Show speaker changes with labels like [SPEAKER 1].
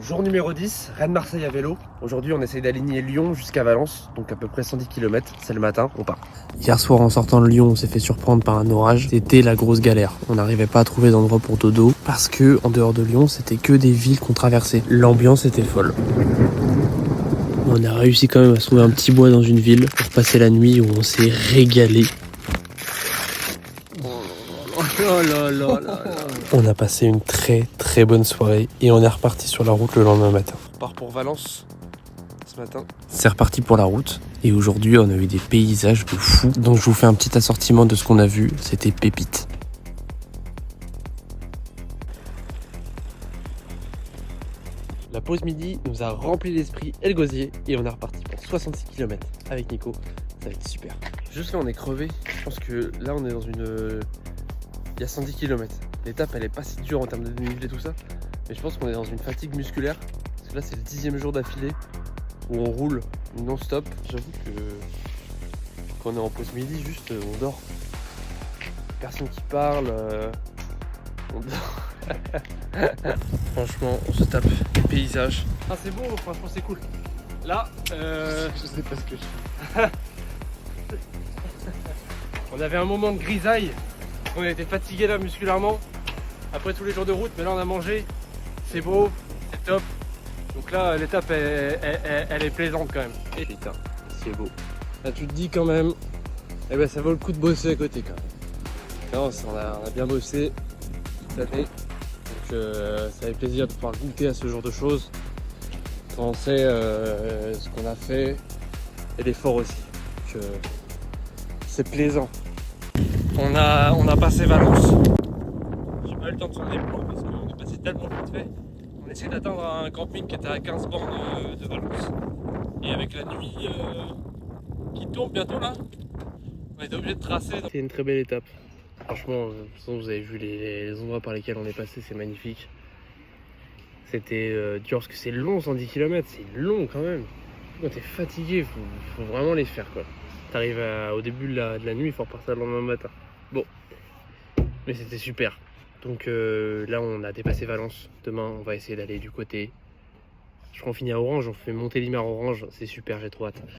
[SPEAKER 1] Jour numéro 10, Rennes-Marseille à vélo. Aujourd'hui, on essaye d'aligner Lyon jusqu'à Valence, donc à peu près 110 km. C'est le matin, on part. Hier soir, en sortant de Lyon, on s'est fait surprendre par un orage. C'était la grosse galère. On n'arrivait pas à trouver d'endroit pour dodo parce que, en dehors de Lyon, c'était que des villes qu'on traversait. L'ambiance était folle. On a réussi quand même à se trouver un petit bois dans une ville pour passer la nuit où on s'est régalé. On a passé une très bonne soirée et on est reparti sur la route le lendemain matin. On part pour Valence ce matin. C'est reparti pour la route et aujourd'hui on a eu des paysages de fou. Donc je vous fais un petit assortiment de ce qu'on a vu, c'était pépite. La pause midi nous a rempli l'esprit et le gosier et on est reparti pour 66 km avec Nico. Ça va être super. Juste là on est crevé. Je pense que là on est dans une... Il y a 110 km. L'étape elle est pas si dure en termes de dénivelé et tout ça. Mais je pense qu'on est dans une fatigue musculaire. Parce que là c'est le 10e jour d'affilée où on roule non-stop. J'avoue que quand on est en pause midi, juste on dort. Personne qui parle. On dort. Franchement, on se tape des paysages.
[SPEAKER 2] Ah c'est beau, franchement c'est cool. Là,
[SPEAKER 1] Je sais pas ce que je fais.
[SPEAKER 2] on avait un moment de grisaille. On était fatigué là musculairement. Après tous les jours de route, mais là on a mangé. C'est beau, c'est top. Donc là l'étape elle est plaisante quand même.
[SPEAKER 1] Et putain, c'est beau.
[SPEAKER 2] Là tu te dis quand même, eh ben ça vaut le coup de bosser à côté quand même. Non, on a bien bossé cette année. Donc ça fait plaisir de pouvoir goûter à ce genre de choses. Quand on sait ce qu'on a fait et l'effort aussi. Donc c'est plaisant. On a passé Valence. J'ai pas eu le temps de tourner le plan parce qu'on est passé tellement vite fait. On essaie d'atteindre un camping qui était à 15 bornes de Valence. Et avec la nuit qui tombe bientôt là, on était obligé de tracer. C'est une très belle étape. Franchement, de toute façon, vous avez vu les endroits par lesquels on est passé, c'est magnifique. C'était dur parce que c'est long, 110 km, c'est long quand même. Quand t'es fatigué, faut vraiment les faire quoi. T'arrives au début de la nuit, il faut repartir le lendemain matin. Bon, mais c'était super. Donc là, on a dépassé Valence. Demain, on va essayer d'aller du côté. Je crois qu'on finit à Orange, on fait Montélimar Orange. C'est super, j'ai trop hâte.